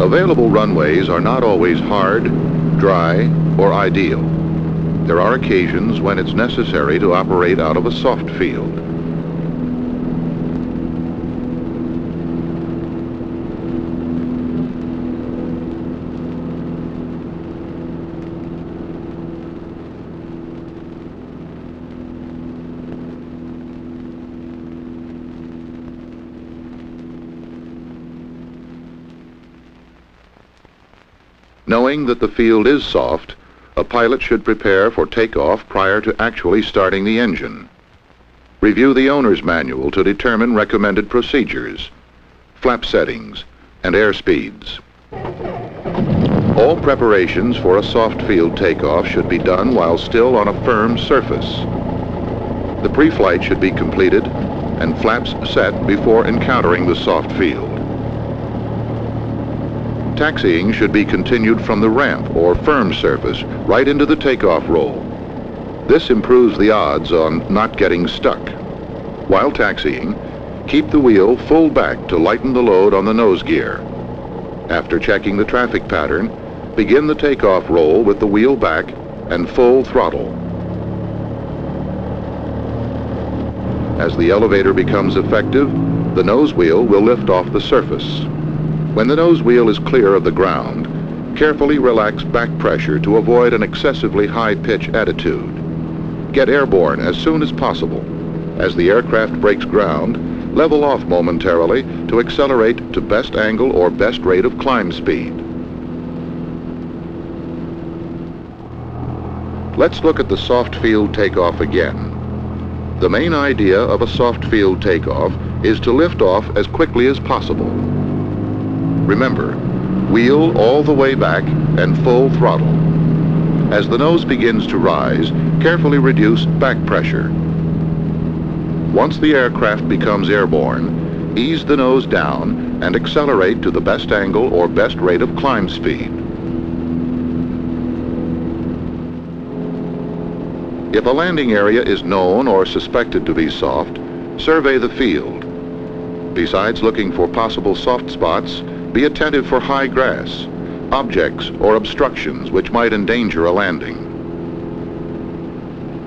Available runways are not always hard, dry, or ideal. There are occasions when it's necessary to operate out of a soft field. Knowing that the field is soft, a pilot should prepare for takeoff prior to actually starting the engine. Review the owner's manual to determine recommended procedures, flap settings, and air speeds. All preparations for a soft field takeoff should be done while still on a firm surface. The pre-flight should be completed and flaps set before encountering the soft field. Taxiing should be continued from the ramp or firm surface right into the takeoff roll. This improves the odds on not getting stuck. While taxiing, keep the wheel full back to lighten the load on the nose gear. After checking the traffic pattern, begin the takeoff roll with the wheel back and full throttle. As the elevator becomes effective, the nose wheel will lift off the surface. When the nose wheel is clear of the ground, carefully relax back pressure to avoid an excessively high-pitch attitude. Get airborne as soon as possible. As the aircraft breaks ground, level off momentarily to accelerate to best angle or best rate of climb speed. Let's look at the soft field takeoff again. The main idea of a soft field takeoff is to lift off as quickly as possible. Remember, wheel all the way back and full throttle. As the nose begins to rise, carefully reduce back pressure. Once the aircraft becomes airborne, ease the nose down and accelerate to the best angle or best rate of climb speed. If a landing area is known or suspected to be soft, survey the field. Besides looking for possible soft spots, be attentive for high grass, objects, or obstructions which might endanger a landing.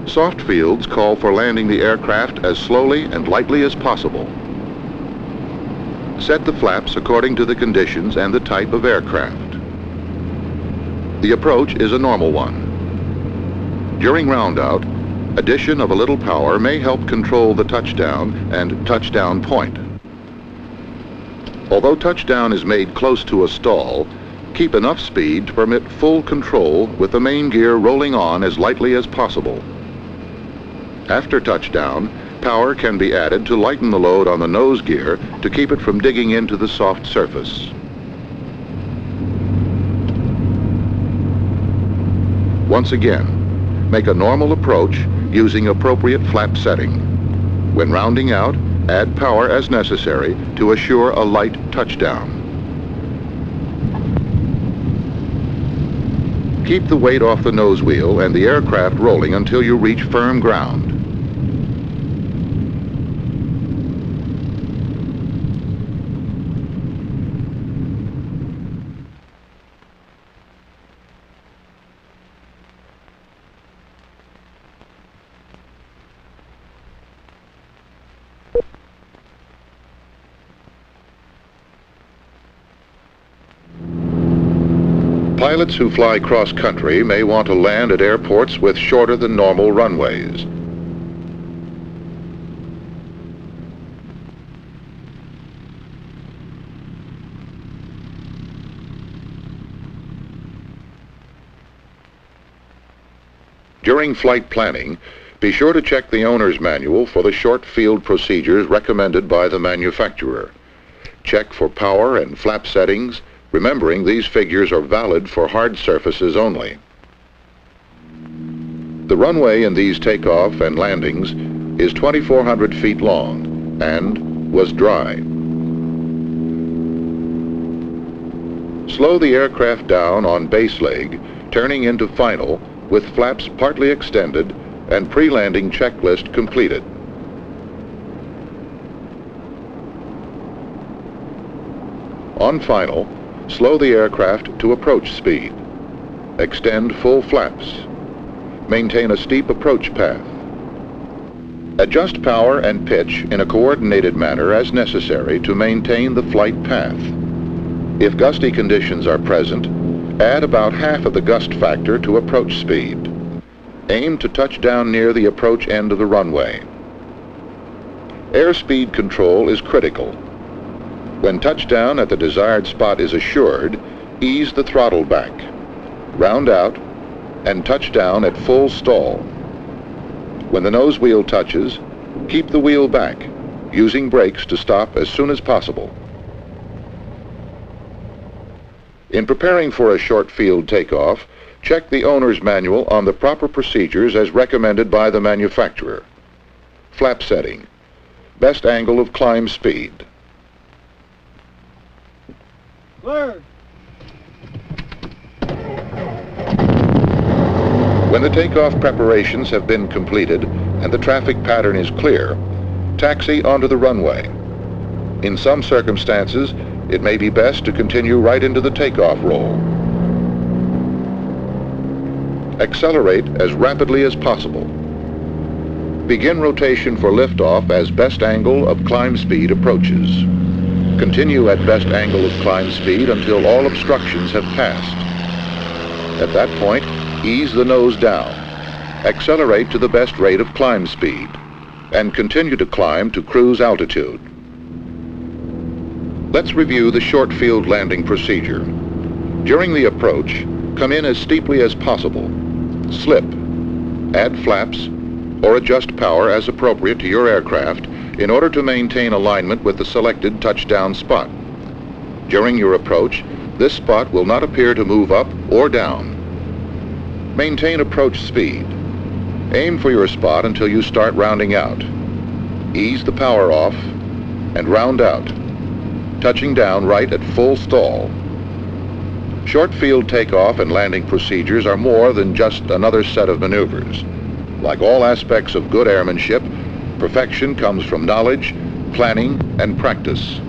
Soft fields call for landing the aircraft as slowly and lightly as possible. Set the flaps according to the conditions and the type of aircraft. The approach is a normal one. During roundout, addition of a little power may help control the touchdown and touchdown point. Although touchdown is made close to a stall, keep enough speed to permit full control with the main gear rolling on as lightly as possible. After touchdown, power can be added to lighten the load on the nose gear to keep it from digging into the soft surface. Once again, make a normal approach using appropriate flap setting. When rounding out, add power as necessary to assure a light touchdown. Keep the weight off the nose wheel and the aircraft rolling until you reach firm ground. Pilots who fly cross-country may want to land at airports with shorter than normal runways. During flight planning, be sure to check the owner's manual for the short field procedures recommended by the manufacturer. Check for power and flap settings, remembering these figures are valid for hard surfaces only. The runway in these takeoff and landings is 2,400 feet long and was dry. Slow the aircraft down on base leg, turning into final with flaps partly extended and pre-landing checklist completed. On final, Slow the aircraft to approach speed. Extend full flaps. Maintain a steep approach path. Adjust power and pitch in a coordinated manner as necessary to maintain the flight path. If gusty conditions are present, add about half of the gust factor to approach speed. Aim to touch down near the approach end of the runway. Airspeed control is critical. When touchdown at the desired spot is assured, ease the throttle back, round out, and touch down at full stall. When the nose wheel touches, keep the wheel back, using brakes to stop as soon as possible. In preparing for a short field takeoff, check the owner's manual on the proper procedures as recommended by the manufacturer. Flap setting. Best angle of climb speed. Clear. When the takeoff preparations have been completed and the traffic pattern is clear, taxi onto the runway. In some circumstances, it may be best to continue right into the takeoff roll. Accelerate as rapidly as possible. Begin rotation for liftoff as best angle of climb speed approaches. Continue at best angle of climb speed until all obstructions have passed. At that point, ease the nose down. Accelerate to the best rate of climb speed, and continue to climb to cruise altitude. Let's review the short field landing procedure. During the approach, come in as steeply as possible. Slip, add flaps, or adjust power as appropriate to your aircraft in order to maintain alignment with the selected touchdown spot. During your approach, this spot will not appear to move up or down. Maintain approach speed. Aim for your spot until you start rounding out. Ease the power off and round out, touching down right at full stall. Short field takeoff and landing procedures are more than just another set of maneuvers. Like all aspects of good airmanship, perfection comes from knowledge, planning, and practice.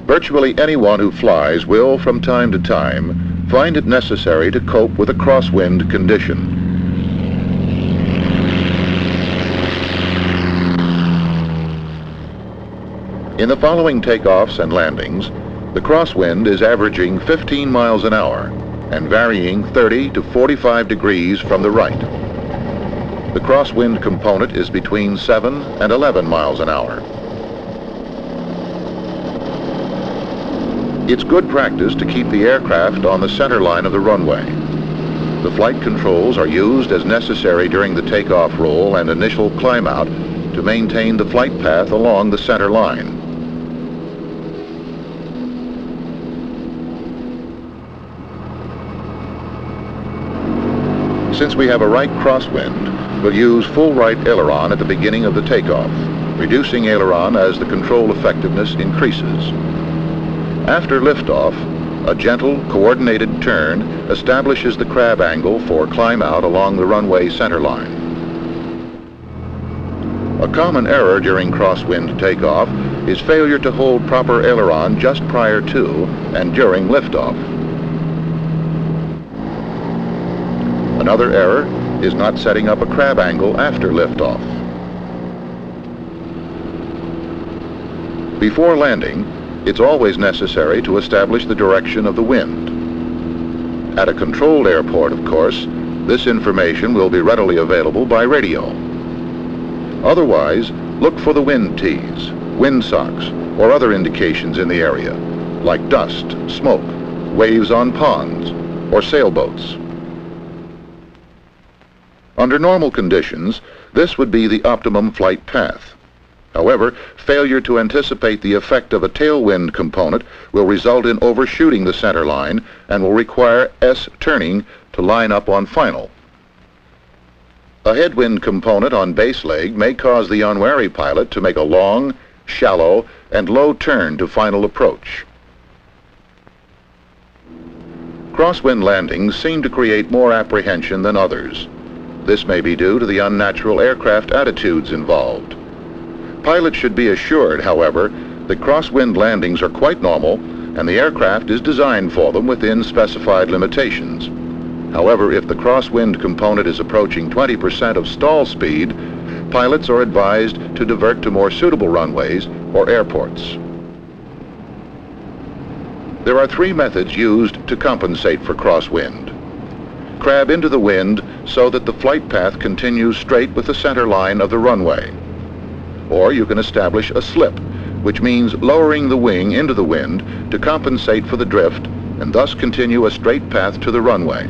Virtually anyone who flies will, from time to time, find it necessary to cope with a crosswind condition. In the following takeoffs and landings, the crosswind is averaging 15 miles an hour and varying 30 to 45 degrees from the right. The crosswind component is between 7 and 11 miles an hour. It's good practice to keep the aircraft on the center line of the runway. The flight controls are used as necessary during the takeoff roll and initial climb out to maintain the flight path along the center line. Since we have a right crosswind, we'll use full right aileron at the beginning of the takeoff, reducing aileron as the control effectiveness increases. After liftoff, a gentle, coordinated turn establishes the crab angle for climb out along the runway centerline. A common error during crosswind takeoff is failure to hold proper aileron just prior to and during liftoff. Another error is not setting up a crab angle after liftoff. Before landing, it's always necessary to establish the direction of the wind. At a controlled airport, of course, this information will be readily available by radio. Otherwise, look for the wind tees, wind socks, or other indications in the area, like dust, smoke, waves on ponds, or sailboats. Under normal conditions, this would be the optimum flight path. However, failure to anticipate the effect of a tailwind component will result in overshooting the center line and will require S-turning to line up on final. A headwind component on base leg may cause the unwary pilot to make a long, shallow, and low turn to final approach. Crosswind landings seem to create more apprehension than others. This may be due to the unnatural aircraft attitudes involved. Pilots should be assured, however, that crosswind landings are quite normal and the aircraft is designed for them within specified limitations. However, if the crosswind component is approaching 20% of stall speed, pilots are advised to divert to more suitable runways or airports. There are 3 methods used to compensate for crosswind. Crab into the wind so that the flight path continues straight with the center line of the runway. Or you can establish a slip, which means lowering the wing into the wind to compensate for the drift and thus continue a straight path to the runway.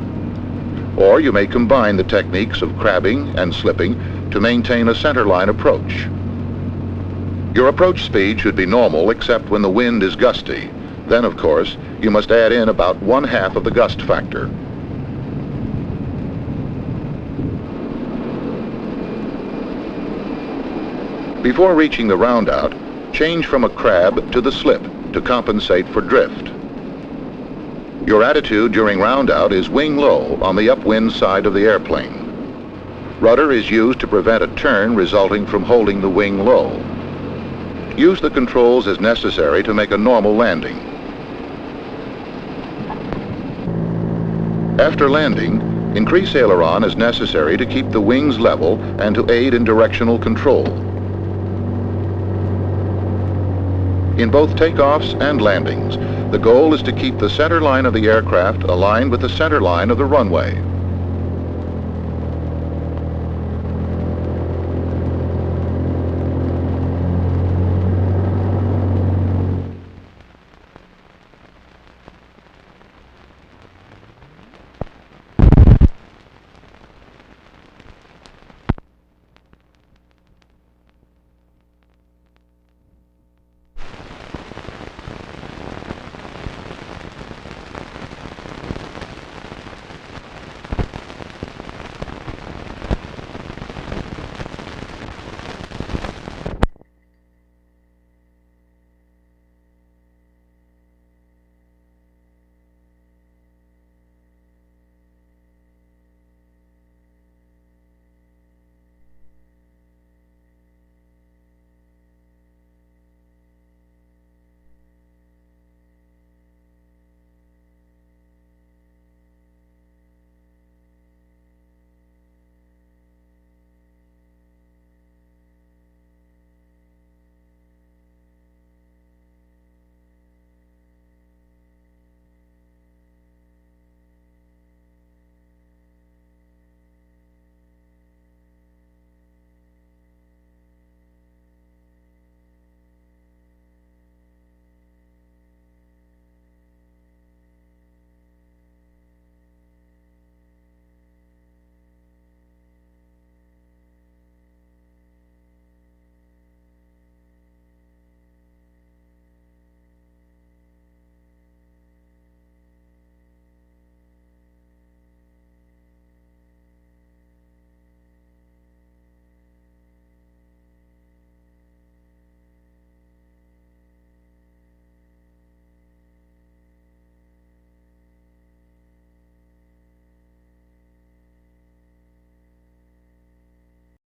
Or you may combine the techniques of crabbing and slipping to maintain a centerline approach. Your approach speed should be normal except when the wind is gusty. Then, of course, you must add in about 1/2 of the gust factor. Before reaching the roundout, change from a crab to the slip to compensate for drift. Your attitude during roundout is wing low on the upwind side of the airplane. Rudder is used to prevent a turn resulting from holding the wing low. Use the controls as necessary to make a normal landing. After landing, increase aileron as necessary to keep the wings level and to aid in directional control. In both takeoffs and landings, the goal is to keep the center line of the aircraft aligned with the center line of the runway.